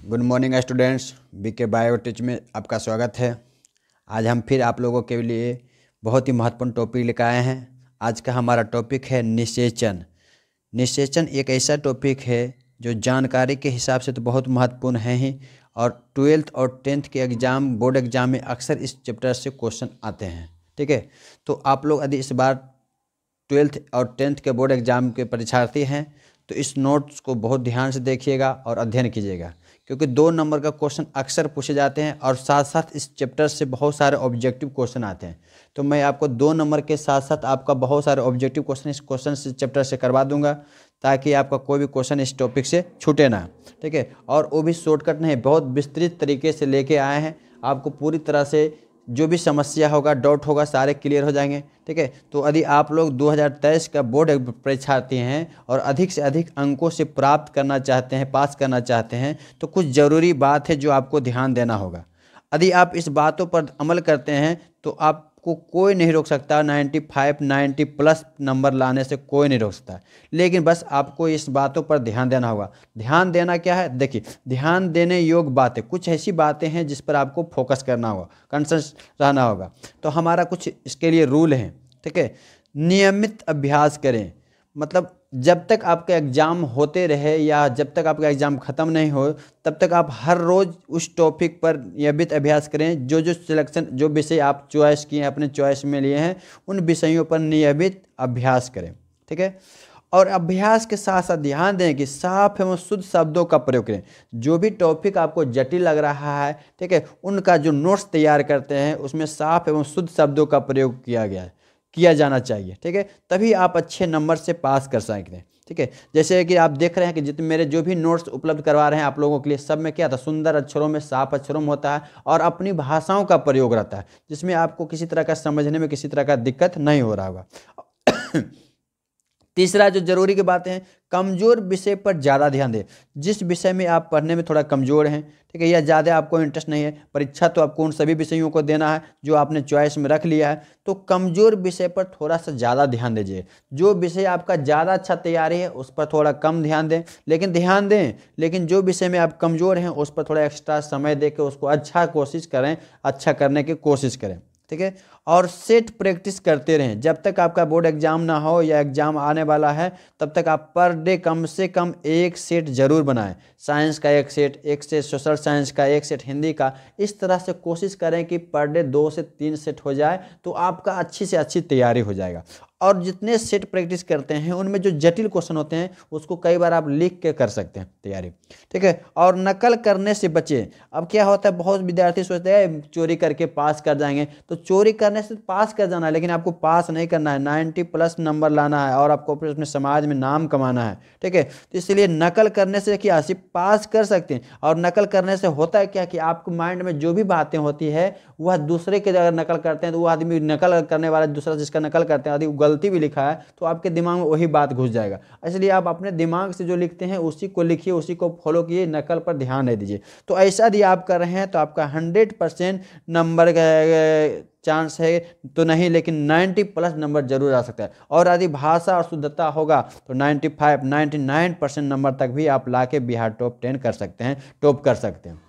Good morning students, BK bio teach में आपका स्वागत है। आज हम फिर आप लोगों के लिए बहुत ही महत्वपूर्ण टॉपिक लेकर आए हैं। आज का हमारा टॉपिक है निषेचन। निषेचन एक ऐसा टॉपिक है जो जानकारी के हिसाब से तो बहुत महत्वपूर्ण है ही, और 12th और 10th के एग्ज़ाम, बोर्ड एग्ज़ाम में अक्सर इस चैप्टर से क्वेश्चन आते हैं। ठीक है, तो आप लोग यदि इस बार 12th और 10th के बोर्ड एग्ज़ाम के परीक्षार्थी हैं तो इस नोट्स को बहुत ध्यान से देखिएगा और अध्ययन कीजिएगा, क्योंकि 2 नंबर का क्वेश्चन अक्सर पूछे जाते हैं और साथ साथ इस चैप्टर से बहुत सारे ऑब्जेक्टिव क्वेश्चन आते हैं। तो मैं आपको 2 नंबर के साथ साथ आपका बहुत सारे ऑब्जेक्टिव क्वेश्चन इस क्वेश्चन से चैप्टर से करवा दूंगा, ताकि आपका कोई भी क्वेश्चन इस टॉपिक से छूटे ना। ठीक है, और वो भी शॉर्टकट नहीं, बहुत विस्तृत तरीके से लेके आए हैं। आपको पूरी तरह से जो भी समस्या होगा, डाउट होगा, सारे क्लियर हो जाएंगे। ठीक है, तो यदि आप लोग 2023 का बोर्ड परीक्षार्थी हैं और अधिक से अधिक अंकों से प्राप्त करना चाहते हैं, पास करना चाहते हैं, तो कुछ ज़रूरी बात है जो आपको ध्यान देना होगा। यदि आप इस बातों पर अमल करते हैं तो आपको कोई नहीं रोक सकता। 95 90 प्लस नंबर लाने से कोई नहीं रोक सकता, लेकिन बस आपको इस बातों पर ध्यान देना होगा। ध्यान देना क्या है, देखिए, ध्यान देने योग्य बातें, कुछ ऐसी बातें हैं जिस पर आपको फोकस करना होगा, कंसंट्रेट रहना होगा। तो हमारा कुछ इसके लिए रूल हैं। ठीक है, नियमित अभ्यास करें, मतलब जब तक आपका एग्ज़ाम होते रहे या जब तक आपका एग्ज़ाम ख़त्म नहीं हो, तब तक आप हर रोज़ उस टॉपिक पर नियमित अभ्यास करें। जो सिलेक्शन, जो विषय आप चॉइस किए हैं, अपने चॉइस में लिए हैं, उन विषयों पर नियमित अभ्यास करें। ठीक है, और अभ्यास के साथ साथ ध्यान दें कि साफ एवं शुद्ध शब्दों का प्रयोग करें। जो भी टॉपिक आपको जटिल लग रहा है, ठीक है, उनका जो नोट्स तैयार करते हैं उसमें साफ एवं शुद्ध शब्दों का प्रयोग किया जाना चाहिए। ठीक है, तभी आप अच्छे नंबर से पास कर सकते हैं। ठीक है, जैसे कि आप देख रहे हैं कि जितने मेरे जो भी नोट्स उपलब्ध करवा रहे हैं आप लोगों के लिए, सब में क्या था, सुंदर अक्षरों में, साफ अक्षरों में होता है और अपनी भाषाओं का प्रयोग रहता है, जिसमें आपको किसी तरह का समझने में किसी तरह का दिक्कत नहीं हो रहा होगा। तीसरा जो जरूरी की बात है, कमजोर विषय पर ज़्यादा ध्यान दें। जिस विषय में आप पढ़ने में थोड़ा कमजोर हैं, ठीक है, या ज़्यादा आपको इंटरेस्ट नहीं है, परीक्षा तो आपको उन सभी विषयों को देना है जो आपने चॉइस में रख लिया है, तो कमजोर विषय पर थोड़ा सा ज़्यादा ध्यान दीजिए। जो विषय आपका ज़्यादा अच्छा तैयारी है उस पर थोड़ा कम ध्यान दें, लेकिन ध्यान दें। लेकिन जो विषय में आप कमज़ोर हैं उस पर थोड़ा एक्स्ट्रा समय दे के उसको अच्छा करने की कोशिश करें। ठीक है, और सेट प्रैक्टिस करते रहें। जब तक आपका बोर्ड एग्जाम ना हो या एग्जाम आने वाला है, तब तक आप पर डे कम से कम एक सेट जरूर बनाएं। साइंस का एक सेट सोशल साइंस का एक सेट, हिंदी का। इस तरह से कोशिश करें कि पर डे 2 से 3 सेट हो जाए, तो आपका अच्छी से अच्छी तैयारी हो जाएगा। और जितने सेट प्रैक्टिस करते हैं उनमें जो जटिल क्वेश्चन होते हैं उसको कई बार आप लिख के कर सकते हैं तैयारी। ठीक है, और नकल करने से बचें। अब क्या होता है, बहुत विद्यार्थी सोचते हैं चोरी करके पास कर जाएंगे, तो चोरी करने से पास कर जाना है, लेकिन आपको पास नहीं करना है। 90 प्लस नंबर लाना है और आपको अपने समाज में नाम कमाना है। ठीक है, तो इसलिए नकल करने से क्या, सिर्फ पास कर सकते हैं। और नकल करने से होता है क्या कि आपके माइंड में जो भी बातें होती है वह दूसरे के अगर नकल करते हैं तो वो आदमी, नकल करने वाला दूसरा जिसका नकल करते हैं, यदि गलती भी लिखा है तो आपके दिमाग में वही बात घुस जाएगा। इसलिए आप अपने दिमाग से जो लिखते हैं उसी को लिखिए, उसी को फॉलो कीजिए, नकल पर ध्यान नहीं दीजिए। तो ऐसा यदि आप कर रहे हैं तो आपका 100% नंबर चांस है तो नहीं, लेकिन 90 प्लस नंबर जरूर आ सकता है। और यदि भाषा और शुद्धता होगा तो 95 99% नंबर तक भी आप लाके बिहार टॉप 10 कर सकते हैं, टॉप कर सकते हैं।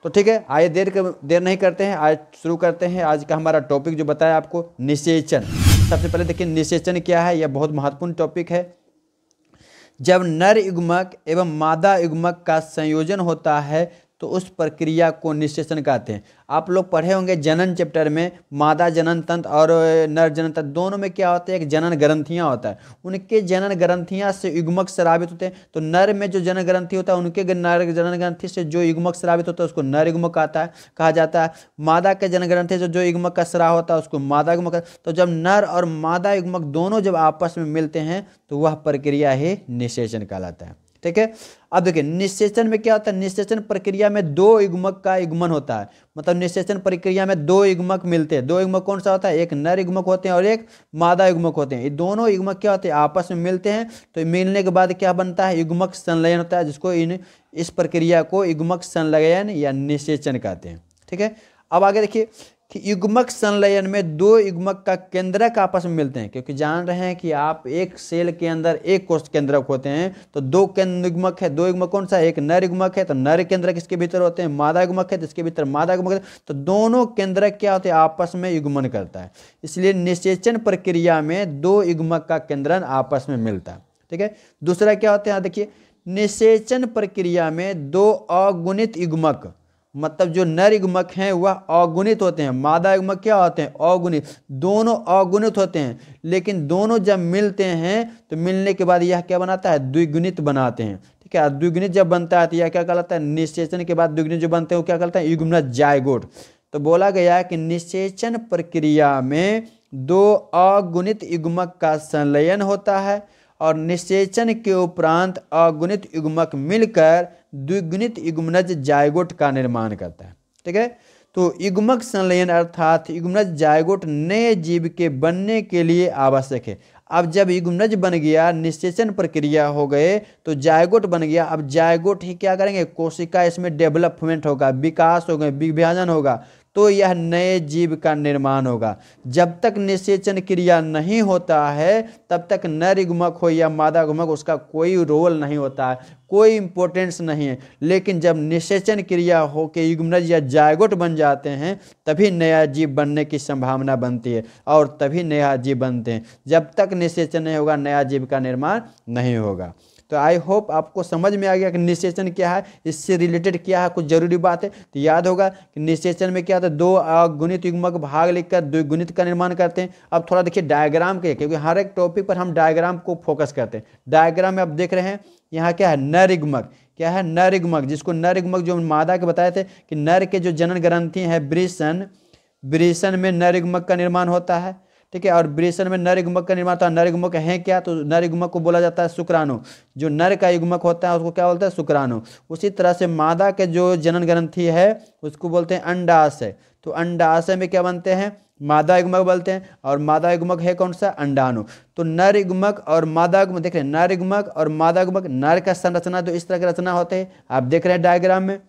तो ठीक है, आइए देर नहीं करते हैं, आज शुरू करते हैं। आज का हमारा टॉपिक जो बताया आपको, निषेचन। सबसे पहले देखिए निषेचन क्या है, यह बहुत महत्वपूर्ण टॉपिक है। जब नर युग्मक एवं मादा युग्मक का संयोजन होता है तो उस प्रक्रिया को निषेचन कहते हैं। आप लोग पढ़े होंगे जनन चैप्टर में, मादा जनन तंत्र और नर जनन तंत्र, दोनों में क्या होता है, एक जनन ग्रंथियां होता है। उनके जनन ग्रंथियां से युग्मक स्रावित होते हैं। तो नर में जो जनन ग्रंथि होता है, उनके नर जनन ग्रंथि से जो युग्मक स्रावित होता है उसको नर युग्मक कहा जाता है। मादा के जनन ग्रंथि से जो युग्मक का स्राव होता है उसको मादा युग्मक। तो जब नर और मादा युग्मक दोनों जब आपस में मिलते हैं तो वह प्रक्रिया ही निषेचन कहलाता है। ठीक है, अब देखिए निषेचन में क्या होता है, निषेचन प्रक्रिया में 2 युग्मक का युग्मन होता है। मतलब निषेचन प्रक्रिया में 2 युग्मक मिलते हैं। 2 युग्मक कौन सा होता है, एक नर युग्मक होते हैं और एक मादा युग्मक होते हैं। ये दोनों युग्मक क्या होते हैं, आपस में मिलते हैं। तो मिलने के बाद क्या बनता है, युग्मक संलयन होता है, जिसको इस प्रक्रिया को युग्मक संलयन या निषेचन कहते हैं। ठीक है, अब आगे देखिए, कि युग्मक संलयन में दो युग्मक का केंद्रक आपस में मिलते हैं, क्योंकि जान रहे हैं कि आप एक सेल के अंदर एक कोष केंद्रक होते हैं, तो दो युग्मक है। दो युग्मक कौन सा है? एक नर युग्मक है तो नर केंद्रक इसके भीतर होते हैं, मादा युग्मक है तो इसके भीतर मादा युग्मक है। तो दोनों केंद्रक क्या होते हैं? आपस में युग्मन करता है। इसलिए निषेचन प्रक्रिया में दो युग्मक का केंद्रन आपस में मिलता है। ठीक है। दूसरा क्या होता है? देखिए, निषेचन प्रक्रिया में दो अगुणित युग्मक, मतलब जो नर युग्मक हैं वह अगुणित होते हैं, मादा युग्मक क्या होते हैं? अगुणित। दोनों अगुणित होते हैं, लेकिन दोनों जब मिलते हैं तो मिलने के बाद यह क्या बनाता है? द्विगुणित बनाते हैं। ठीक है। द्विगुणित जब बनता है तो यह क्या कहलाता है? निषेचन के बाद द्विगुणित जो बनते हैं वो क्या कहलाता है? युग्मनज जायगोट। तो बोला गया है कि निषेचन प्रक्रिया में दो अगुणित युग्मक का संलयन होता है और निषेचन के उपरांत अगुणित युग्मक मिलकर द्विगुणित युग्मनज जायगोट का निर्माण करता है। ठीक है। तो युग्मक संलयन अर्थात युग्मनज जायगोट नए जीव के बनने के लिए आवश्यक है। अब जब युग्मनज बन गया, निषेचन प्रक्रिया हो गए तो जायगोट बन गया। अब जायगोट ही क्या करेंगे? कोशिका इसमें डेवलपमेंट होगा, विकास होगा, विभाजन होगा, तो यह नए जीव का निर्माण होगा। जब तक निषेचन क्रिया नहीं होता है तब तक नर युग्मक हो या मादा युग्मक उसका कोई रोल नहीं होता है, कोई इंपॉर्टेंस नहीं है। लेकिन जब निषेचन क्रिया हो के युग्मनज या जायगोट बन जाते हैं तभी नया जीव बनने की संभावना बनती है और तभी नया जीव बनते हैं। जब तक निषेचन नहीं होगा नया जीव का निर्माण नहीं होगा। तो आई होप आपको समझ में आ गया कि निषेचन क्या है, इससे रिलेटेड क्या है, कुछ जरूरी बात है। तो याद होगा कि निषेचन में क्या होता है? दो अगुणित युग्मक भाग लिखकर द्विगुणित का निर्माण करते हैं। अब थोड़ा देखिए डायग्राम के, क्योंकि हर एक टॉपिक पर हम डायग्राम को फोकस करते हैं। डायग्राम में आप देख रहे हैं यहाँ क्या है? नर युग्मक। क्या है? नर युग्मक, जिसको नर युग्मक जो मादा के बताए थे कि नर के जो जनन ग्रंथि है वृषण में नर युग्मक का निर्माण होता है। ठीक है। और वृषण में नर युग्मक का निर्माण होता है। नर युग्मक है क्या? तो नर युग्मक को बोला जाता है शुक्राणु। जो नर का युग्मक होता है उसको क्या बोलते हैं? शुक्राणु। उसी तरह से मादा के जो जनन ग्रंथि है उसको बोलते हैं अंडाशय। तो अंडाशय में क्या बनते हैं? मादा युग्मक बोलते हैं। और मादा युग्मक है कौन सा? अंडाणु। तो नर युग्मक और मादा युग्मक देख रहे हैं, नर युग्मक और मादा युग्मक। नर का संरचना तो इस तरह की रचना होते हैं, आप देख रहे हैं डायग्राम में।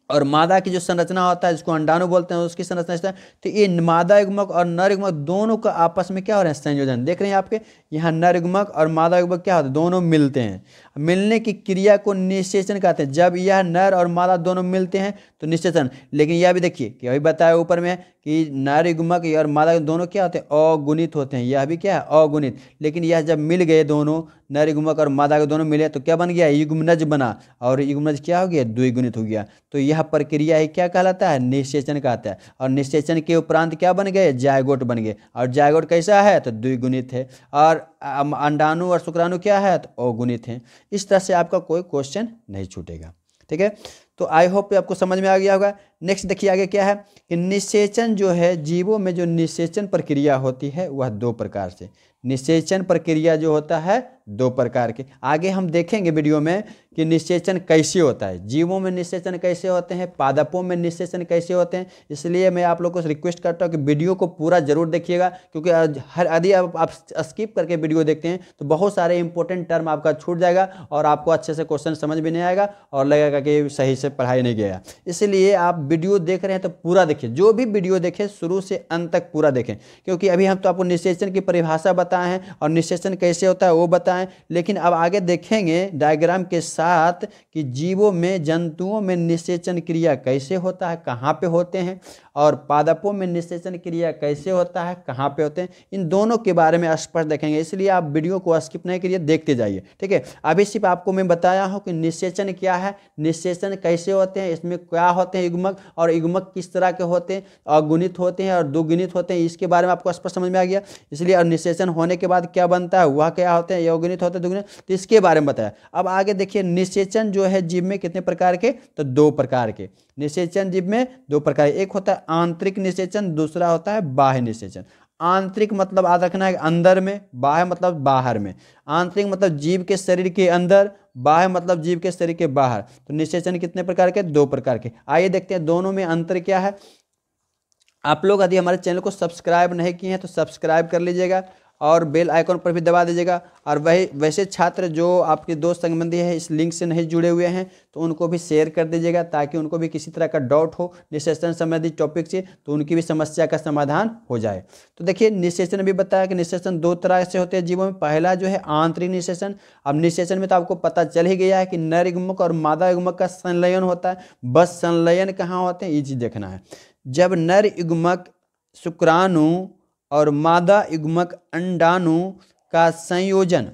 और मादा की जो संरचना होता है जिसको अंडाणु बोलते हैं उसकी संरचना इस तरह। तो ये मादा युग्मक और नर युग्मक दोनों का आपस में क्या हो रहा है? संयोजन। देख रहे हैं आपके यहाँ नर युग्मक और मादा युग्मक क्या होता है? दोनों मिलते हैं। मिलने की क्रिया को निषेचन कहते हैं। जब यह नर और मादा दोनों मिलते हैं तो निषेचन। लेकिन यह भी देखिए कि अभी बताया ऊपर में कि नर युग्मक और मादा दोनों क्या होते हैं? अगुणित होते हैं। यह भी क्या है? अगुणित। लेकिन यह जब मिल गए दोनों, नर युग्मक और मादा के दोनों मिले तो क्या बन गया? युग्मनज बना। और युग्मनज क्या हो गया? द्विगुणित हो गया। तो यह प्रक्रिया ही क्या कहलाता है? निषेचन कहता है। और निषेचन के उपरांत क्या बन गए? जायगोट बन गए। और जायगोट कैसा है? तो द्विगुणित है। और अंडाणु और शुक्राणु क्या है? तो अगुणित है। इस तरह से आपका कोई क्वेश्चन नहीं छूटेगा। ठीक है। तो आई होप आपको समझ में आ गया होगा। नेक्स्ट देखिए आगे क्या है कि निषेचन जो है, जीवों में जो निषेचन प्रक्रिया होती है वह दो प्रकार से। निषेचन प्रक्रिया जो होता है दो प्रकार के। आगे हम देखेंगे वीडियो में कि निषेचन कैसे होता है, जीवों में निषेचन कैसे होते हैं, पादपों में निषेचन कैसे होते हैं। इसलिए मैं आप लोगों को रिक्वेस्ट करता हूँ कि वीडियो को पूरा जरूर देखिएगा, क्योंकि यदि आप स्किप करके वीडियो देखते हैं तो बहुत सारे इंपॉर्टेंट टर्म आपका छूट जाएगा और आपको अच्छे से क्वेश्चन समझ भी नहीं आएगा और लगेगा कि सही से पढ़ाई नहीं गया। इसलिए आप वीडियो देख रहे हैं तो पूरा देखिए, जो भी वीडियो देखें शुरू से अंत तक पूरा देखें, क्योंकि अभी हम तो आपको निषेचन की परिभाषा बताए हैं और निषेचन कैसे होता है वो बताएं। लेकिन अब आगे देखेंगे डायग्राम के साथ कि जीवों में, जंतुओं में निषेचन क्रिया कैसे होता है, कहाँ पे होते हैं, और पादपों में निषेचन क्रिया कैसे होता है, कहाँ पे होते हैं। इन दोनों के बारे में स्पष्ट देखेंगे। इसलिए आप वीडियो को स्किप नहीं करिए, देखते जाइए। ठीक है। अभी सिर्फ आपको मैं बताया हूँ कि निषेचन क्या है, निषेचन कैसे होते हैं, इसमें क्या होते हैं युग्मक, और युग्मक किस तरह के होते हैं, अगुणित होते हैं और द्विगुणित होते हैं, इसके बारे में आपको स्पष्ट समझ में आ गया। इसलिए और निषेचन होने के बाद क्या बनता है, वह क्या होते हैं, अगुणित होते हैं, द्विगुणित, तो इसके बारे में बताया। अब आगे देखिए निषेचन जो है जीव में कितने प्रकार के, तो दो प्रकार के निषेचन जीव में दो प्रकार। एक होता है आंतरिक निषेचन, दूसरा होता है बाह्य निषेचन। आंतरिक मतलब याद रखना है अंदर में, बाह्य मतलब बाहर में। आंतरिक मतलब जीव के शरीर के अंदर, बाह्य मतलब जीव के शरीर के बाहर। तो निषेचन कितने प्रकार के, दो प्रकार के। आइए देखते हैं दोनों में अंतर क्या है। आप लोग यदि हमारे चैनल को सब्सक्राइब नहीं किए हैं तो सब्सक्राइब कर लीजिएगा और बेल आइकॉन पर भी दबा दीजिएगा। और वैसे छात्र जो आपके दोस्त संबंधी है इस लिंक से नहीं जुड़े हुए हैं तो उनको भी शेयर कर दीजिएगा, ताकि उनको भी किसी तरह का डाउट हो निषेचन संबंधी टॉपिक से तो उनकी भी समस्या का समाधान हो जाए। तो देखिए निषेचन भी बताया कि निषेचन दो तरह से होते हैं जीवों में। पहला जो है आंतरिक निषेचन। अब निषेचन में तो आपको पता चल ही गया है कि नर युग्मक और मादा युग्मक का संलयन होता है। बस संलयन कहाँ होते हैं ये चीज देखना है। जब नर युग्मक शुक्राणु और मादा युग्मक अंडाणु का संयोजन,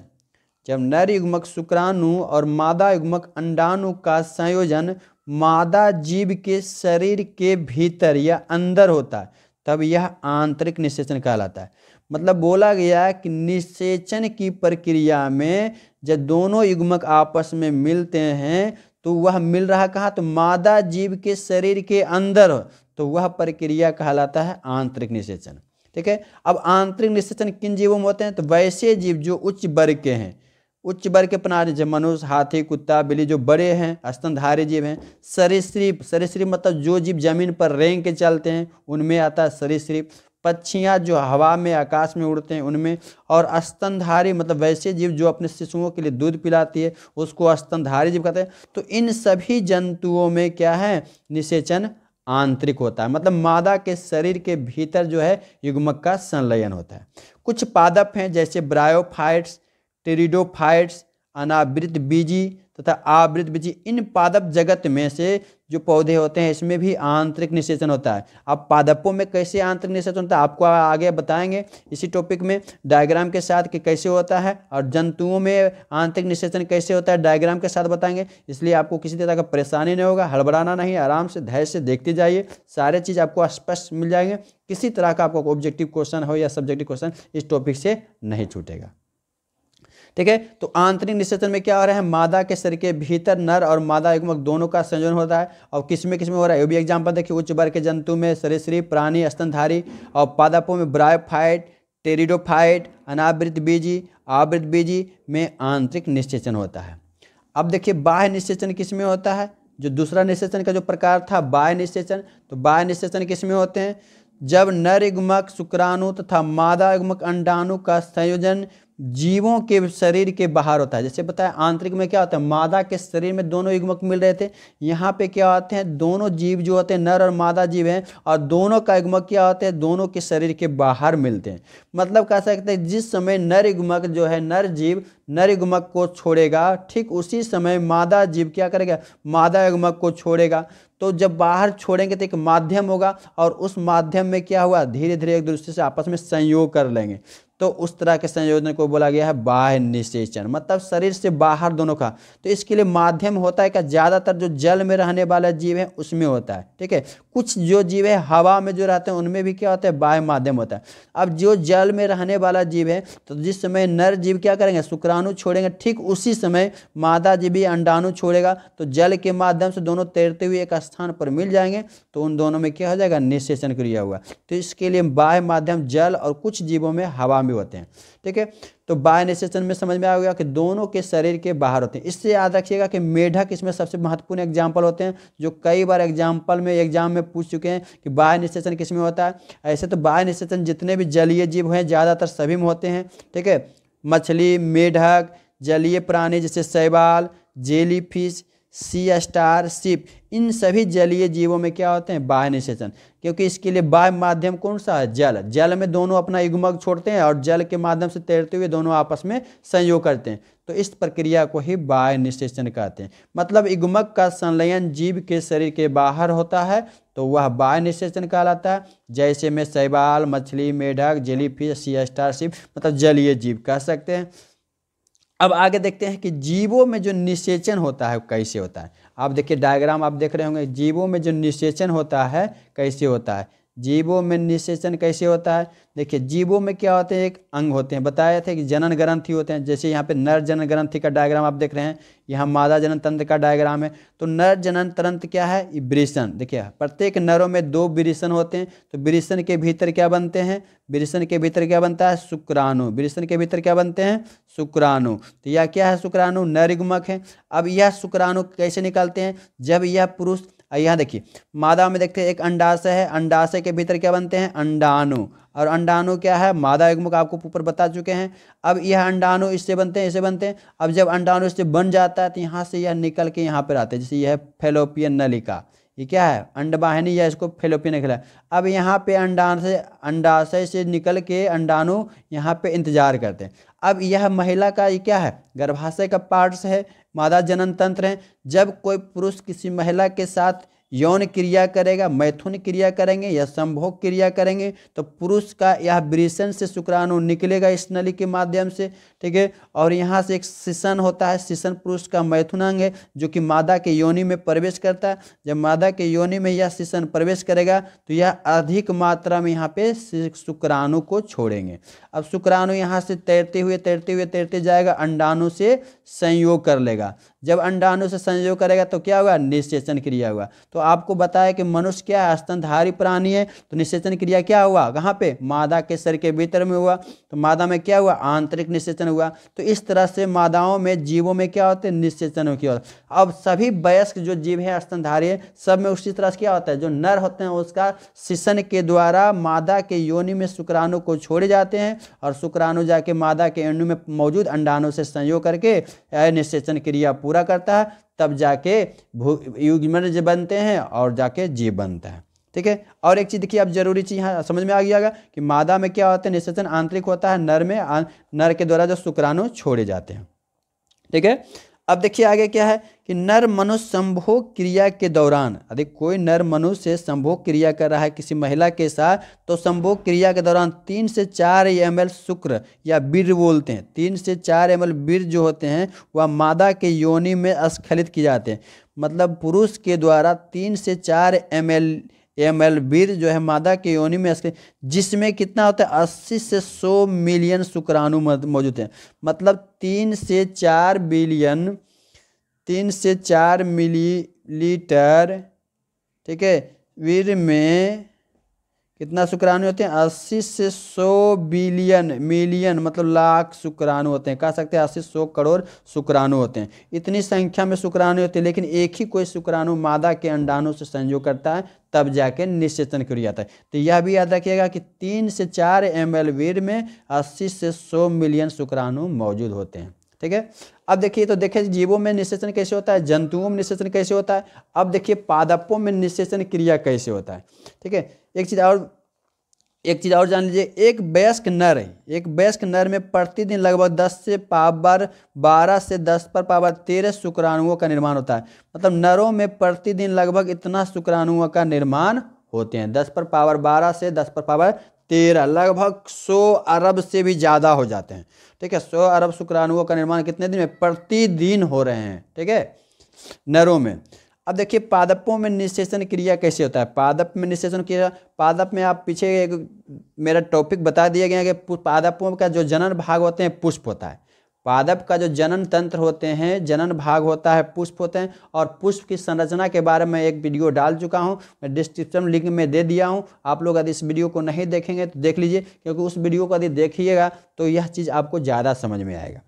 जब नर युग्मक शुक्राणु और मादा युग्मक अंडाणु का संयोजन मादा जीव के शरीर के भीतर या अंदर होता है तब यह आंतरिक निषेचन कहलाता है। मतलब बोला गया है कि निषेचन की प्रक्रिया में जब दोनों युग्मक आपस में मिलते हैं तो वह मिल रहा कहाँ, तो मादा जीव के शरीर के अंदर, तो वह प्रक्रिया कहलाता है आंतरिक निषेचन। ठीक है। अब आंतरिक निषेचन किन जीवों में होते हैं, तो वैसे जीव जो उच्च वर्ग के हैं, उच्च वर्ग के प्राणी जैसे मनुष्य, हाथी, कुत्ता, बिल्ली जो बड़े हैं स्तनधारी जीव हैं। सरीसृप, सरीसृप मतलब जो जीव जमीन पर रेंग के चलते हैं उनमें आता है सरीसृप। पक्षियाँ जो हवा में आकाश में उड़ते हैं उनमें। और स्तनधारी मतलब वैसे जीव जो अपने शिशुओं के लिए दूध पिलाती है उसको स्तनधारी जीव कहते हैं। तो इन सभी जंतुओं में क्या है, निषेचन आंतरिक होता है। मतलब मादा के शरीर के भीतर जो है युग्मक का संलयन होता है। कुछ पादप हैं जैसे ब्रायोफाइट्स, टेरिडोफाइट्स, अनावृत बीजी तथा आवृत बीजी। इन पादप जगत में से जो पौधे होते हैं इसमें भी आंतरिक निषेचन होता है। अब पादपों में कैसे आंतरिक निषेचन होता है आपको आगे बताएंगे इसी टॉपिक में डायग्राम के साथ कि कैसे होता है। और जंतुओं में आंतरिक निषेचन कैसे होता है डायग्राम के साथ बताएंगे। इसलिए आपको किसी तरह का परेशानी नहीं होगा, हड़बड़ाना नहीं, आराम से धैर्य से देखते जाइए, सारे चीज़ आपको स्पष्ट मिल जाएंगे। किसी तरह का आपको ऑब्जेक्टिव क्वेश्चन हो या सब्जेक्टिव क्वेश्चन इस टॉपिक से नहीं छूटेगा। ठीक है। तो आंतरिक निषेचन में क्या हो रहा है, मादा के शरीर के भीतर नर और मादा युग्मक दोनों का संयोजन होता है। और किसमें किसमें हो रहा है ये भी एग्जाम्पल देखिए। उच्च वर्ग के जंतु में सरीसृप, प्राणी, स्तनधारी। और पादपों में ब्रायोफाइट, टेरिडोफाइट, अनावृत बीजी, आवृत बीजी में आंतरिक निषेचन होता है। अब देखिए बाह्य निषेचन किसमें होता है, जो दूसरा निषेचन का जो प्रकार था बाह्य निषेचन, तो बाह्य निषेचन किसमें होते हैं, जब नर युग्मक शुक्राणु तथा मादा युग्मक अंडाणु का संयोजन जीवों के शरीर के बाहर होता है। जैसे बताया आंतरिक में क्या होता है, मादा के शरीर में दोनों युग्मक मिल रहे थे, यहाँ पे क्या होते हैं, दोनों जीव जो होते हैं नर और मादा जीव हैं और दोनों का युग्मक क्या होते हैं, दोनों के शरीर के बाहर मिलते हैं। मतलब कह सकते हैं जिस समय नर युग्मक जो है नर जीव नर युग्मक को छोड़ेगा ठीक उसी समय मादा जीव क्या करेगा, मादा युग्मक को छोड़ेगा। तो जब बाहर छोड़ेंगे तो एक माध्यम होगा और उस माध्यम में क्या हुआ, धीरे धीरे एक दूसरे से आपस में संयोग कर लेंगे। तो उस तरह के संयोजन को बोला गया है बाह्य निषेचन, मतलब शरीर से बाहर दोनों का। तो इसके लिए माध्यम होता है क्या, ज़्यादातर जो जल में रहने वाला जीव है उसमें होता है। ठीक है। कुछ जो जीव है हवा में जो रहते हैं उनमें भी क्या होता है, बाह्य माध्यम होता है। अब जो जल में रहने वाला जीव है तो जिस समय नर जीव क्या करेंगे, शुक्राणु छोड़ेंगे, ठीक उसी समय मादा जीव भी अंडाणु छोड़ेगा। तो जल के माध्यम से दोनों तैरते हुए एक स्थान पर मिल जाएंगे तो उन दोनों में क्या हो जाएगा, निषेचन क्रिया हुआ। तो इसके लिए बाह्य माध्यम जल और कुछ जीवों में हवा में होते हैं। ठीक है। तो बाह्य निषेचन में समझ में आ गया कि दोनों के शरीर के बाहर होते हैं। इससे याद रखिएगा कि मेढक इसमें सबसे महत्वपूर्ण एग्जाम्पल होते हैं, जो कई बार एग्जाम में पूछ चुके हैं कि बाह्य निषेचन किसमें होता है। ऐसे तो बाह्य निषेचन जितने भी जलीय जीव हैं ज़्यादातर सभी में होते हैं। ठीक है। मछली, मेढक, जलीय प्राणी जैसे शैवाल, जेलीफिश, सी स्टार, शिप, इन सभी जलीय जीवों में क्या होते हैं, बाह्य निषेचन। क्योंकि इसके लिए बाह्य माध्यम कौन सा है, जल। जल में दोनों अपना युग्मक छोड़ते हैं और जल के माध्यम से तैरते हुए दोनों आपस में संयोग करते हैं। तो इस प्रक्रिया को ही बाह्य निषेचन कहते हैं। मतलब युग्मक का संलयन जीव के शरीर के बाहर होता है तो वह बाह्य निषेचन कहलाता है। जैसे में शैवाल, मछली, मेढक, जेलीफिश, सी स्टार, शिप मतलब जलीय जीव कह सकते हैं। अब आगे देखते हैं कि जीवों में जो निषेचन होता है कैसे होता है। आप देखिए डायग्राम आप देख रहे होंगे, जीवों में जो निषेचन होता है कैसे होता है। जीवों में निषेचन कैसे होता है, देखिए जीवों में क्या होते हैं, एक अंग होते हैं, बताए थे कि जनन ग्रंथि होते हैं। जैसे यहाँ पे नर जनन ग्रंथि का डायग्राम आप देख रहे हैं, यहाँ मादा जनन तंत्र का डायग्राम है। तो नर जनन तंत्र क्या है, वृषण। देखिए प्रत्येक नरों में 2 वृषण होते हैं। तो वृषण के भीतर क्या बनते हैं, वृषण के भीतर क्या बनता है, शुक्राणु। वृषण के भीतर क्या बनते हैं, शुक्राणु। तो यह क्या है, शुक्राणु नर युग्मक है। अब यह शुक्राणु कैसे निकलते हैं, जब यह पुरुष यहाँ देखिए मादा में देखते हैं एक अंडाशय है, अंडाशय के भीतर क्या बनते हैं, अंडाणु, और अंडाणु क्या है, मादा युग्मक, आपको ऊपर बता चुके हैं। अब यह अंडाणु इससे बनते हैं, इससे बनते हैं। अब जब अंडाणु इससे बन जाता है तो यहाँ से यह निकल के यहाँ पर आते हैं, जैसे यह फैलोपियन नलिका, ये क्या है, अंडवाहिनी, या इसको फैलोपियन निकला। अब यहाँ पे अंडाशय से निकल के अंडाणु यहाँ पे इंतजार करते हैं। अब यह महिला का ये क्या है, गर्भाशय का पार्ट्स है, मादा जनन तंत्र है। जब कोई पुरुष किसी महिला के साथ यौन क्रिया करेगा, मैथुन क्रिया करेंगे या संभोग क्रिया करेंगे, तो पुरुष का यह वृषण से शुक्राणु निकलेगा इस नली के माध्यम से, ठीक है। और यहाँ से एक शिशन होता है, शिशन पुरुष का मैथुनांग है जो कि मादा के योनि में प्रवेश करता है। जब मादा के योनि में यह शिशन प्रवेश करेगा तो यह अधिक मात्रा में यहाँ पे शुक्राणु को छोड़ेंगे। अब शुक्राणु यहाँ से तैरते जाएगा, अंडाणु से संयोग कर लेगा। जब अंडाणु से संयोग करेगा तो क्या हुआ, निषेचन क्रिया हुआ। तो आपको बताया कि मनुष्य क्या है, स्तनधारी प्राणी है, तो निषेचन क्रिया क्या हुआ, कहाँ पे, मादा के शरीर के भीतर में हुआ। तो मादा में क्या हुआ, आंतरिक निषेचन हुआ। तो इस तरह से मादाओं में, जीवों में क्या होते हैं, निषेचन किया होता है। अब सभी वयस्क जो जीव है, स्तनधारी है, सब में उसी तरह से क्या होता है, जो नर होते हैं उसका शिशन के द्वारा मादा के योनि में शुक्राणु को छोड़े जाते हैं, और शुक्राणु जाके मादा के योनि में मौजूद अंडाणु से संयोग करके निषेचन क्रिया पूरा करता है, तब जाके युग्मज बनते हैं और जाके जीव बनता है, ठीक है। और एक चीज देखिए, अब जरूरी चीज यहाँ समझ में आ गया कि मादा में क्या होता है, निषेचन आंतरिक होता है, नर में नर के द्वारा जो शुक्राणु छोड़े जाते हैं, ठीक है। अब देखिए आगे क्या है कि नर मनुष्य संभोग क्रिया के दौरान, यदि कोई नर मनुष्य संभोग क्रिया कर रहा है किसी महिला के साथ, तो संभोग क्रिया के दौरान 3 से 4 ml शुक्र या वीर्य बोलते हैं, 3 से 4 ml वीर्य जो होते हैं वह मादा के योनि में स्खलित किए जाते हैं। मतलब पुरुष के द्वारा 3 से 4 ml वीर्य जो है मादा के योनि में, जिसमें कितना होता है, 80 से 100 मिलियन शुक्राणु मौजूद हैं। मतलब 3 से 4 मिलीलीटर, ठीक है, वीर्य में कितना शुक्राणु होते हैं, 80 से 100 बिलियन, मिलियन मतलब लाख शुक्राणु होते हैं, कह सकते हैं 80 100 करोड़ शुक्राणु होते हैं। इतनी संख्या में शुक्राणु होते हैं, लेकिन एक ही कोई शुक्राणु मादा के अंडाणु से संयोग करता है, तब जाके निषेचन क्रिया आता है। तो यह भी याद रखिएगा कि 3 से 4 ml वीर्य में 80 से 100 मिलियन शुक्राणु मौजूद होते हैं, ठीक है। अब देखिए, तो देखिए जीवों में निषेचन कैसे होता है, जंतुओं में निषेचन कैसे होता है। अब देखिए पादपों में निषेचन क्रिया कैसे होता है, ठीक है। एक चीज़ और जान लीजिए, एक वयस्क नर में प्रतिदिन लगभग 12 से 10 पर पावर 13 शुक्राणुओं का निर्माण होता है। मतलब नरों में प्रतिदिन लगभग इतना शुक्राणुओं का निर्माण होते हैं, 10 पर पावर 12 से 10 पर पावर 13, लगभग 100 अरब से भी ज़्यादा हो जाते हैं, ठीक है। 100 अरब शुक्राणुओं का निर्माण कितने दिन में, प्रतिदिन हो रहे हैं, ठीक है, नरों में। अब देखिए पादपों में निषेचन क्रिया कैसे होता है। पादप में निषेचन क्रिया, पादप में आप पीछे एक मेरा टॉपिक बता दिया गया कि पादपों का जो जनन भाग होते हैं पुष्प होता है। पादप का जो जनन तंत्र होते हैं, जनन भाग होता है, पुष्प होते हैं। और पुष्प की संरचना के बारे में एक वीडियो डाल चुका हूं, मैं डिस्क्रिप्शन लिंक में दे दिया हूं। आप लोग यदि इस वीडियो को नहीं देखेंगे तो देख लीजिए, क्योंकि उस वीडियो को यदि देखिएगा तो यह चीज़ आपको ज़्यादा समझ में आएगा।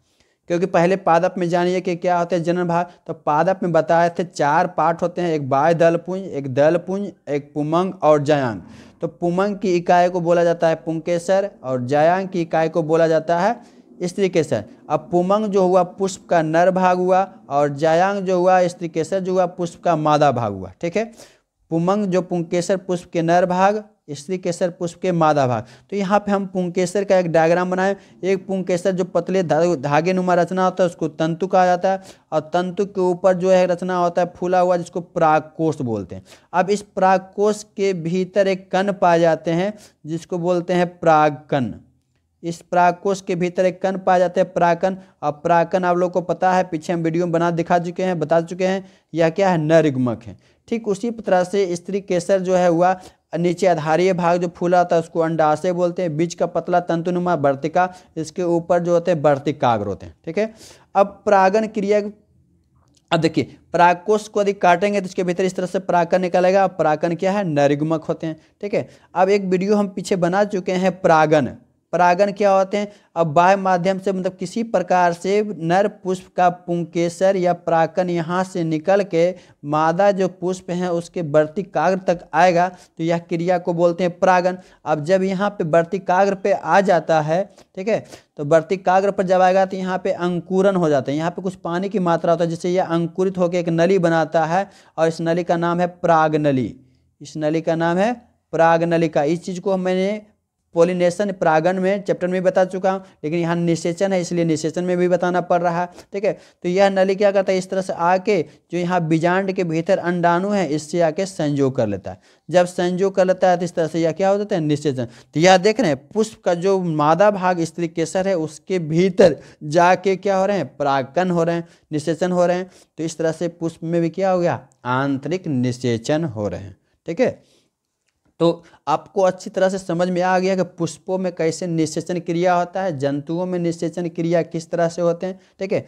क्योंकि पहले पादप में जानिए कि क्या होता है जनन भाग। तो पादप में बताए थे 4 पार्ट होते हैं, एक बाह्य दलपुंज, एक दलपुंज, एक पुमंग और जयांग। तो पुमंग की इकाई को बोला जाता है पुंकेसर और जयांग की इकाई को बोला जाता है स्त्रीकेसर। अब पुमंग जो हुआ पुष्प का नर भाग हुआ, और जयांग जो हुआ स्त्रीकेसर जो हुआ पुष्प का मादा भाग हुआ, ठीक है। पुमंग जो पुंकेसर पुष्प के नर भाग, स्त्रीकेसर पुष्प के मादा भाग। तो यहाँ पे हम पुंकेसर का एक डायग्राम बनाए। एक पुंकेसर जो पतले धागे नुमा रचना होता है उसको तंतु कहा जाता है, और तंतु के ऊपर जो है रचना होता है फूला हुआ, जिसको परागकोश बोलते हैं। अब इस परागकोश के भीतर एक कण पाए जाते हैं जिसको बोलते हैं परागकण। इस परागकोश के भीतर एक कण पाए जाते हैं, परागकण। और परागकण आप लोग को पता है, पीछे हम वीडियो में बता चुके हैं, यह क्या है, नर युग्मक है। ठीक उसी तरह से स्त्रीकेसर जो है हुआ, नीचे आधारीय भाग जो फूला होता है उसको अंडाशय बोलते हैं, बीच का पतला तंतुनुमा वर्तिका, इसके ऊपर जो होते हैं वर्तिकाग्र होते हैं, ठीक है। अब परागन क्रिया, अब देखिए परागकोश को यदि काटेंगे तो इसके भीतर इस तरह से परागकण निकलेगा। परागकण क्या है, नर युग्मक होते हैं, ठीक है। अब एक वीडियो हम पीछे बना चुके हैं परागन, परागन क्या होते हैं? अब बाह्य माध्यम से मतलब किसी प्रकार से नर पुष्प का पुंकेसर या परागकण यहाँ से निकल के मादा जो पुष्प है उसके वर्तिकाग्र तक आएगा, तो यह क्रिया को बोलते हैं परागन। अब जब यहाँ पे वर्तिकाग्र पे आ जाता है, ठीक है, तो वर्तिकाग्र पर जब आएगा तो यहाँ पे अंकुरन हो जाता है, यहाँ पे कुछ पानी की मात्रा होता है जिससे यह अंकुरित होकर एक नली बनाता है, और इस नली का नाम है परागनली। इस नली का नाम है परागनलिका। इस चीज़ को मैंने पोलिनेशन परागन में चैप्टर में बता चुका हूँ, लेकिन यहाँ निषेचन है इसलिए निषेचन में भी बताना पड़ रहा है, ठीक है। तो यह नली क्या करता है, इस तरह से आके जो यहाँ बीजांड के भीतर अंडाणु है इससे आके संयोग कर लेता है। जब संयोग कर लेता है तो इस तरह से यह क्या हो जाता है, निषेचन। तो यह देख रहे हैं पुष्प का जो मादा भाग स्त्री केसर है उसके भीतर जाके क्या हो रहे हैं, परागकण हो रहे हैं, निषेचन हो रहे हैं। तो इस तरह से पुष्प में भी क्या हो गया, आंतरिक निषेचन हो रहे हैं, ठीक है। तो आपको अच्छी तरह से समझ में आ गया कि पुष्पों में कैसे निषेचन क्रिया होता है, जंतुओं में निषेचन क्रिया किस तरह से होते हैं, ठीक है।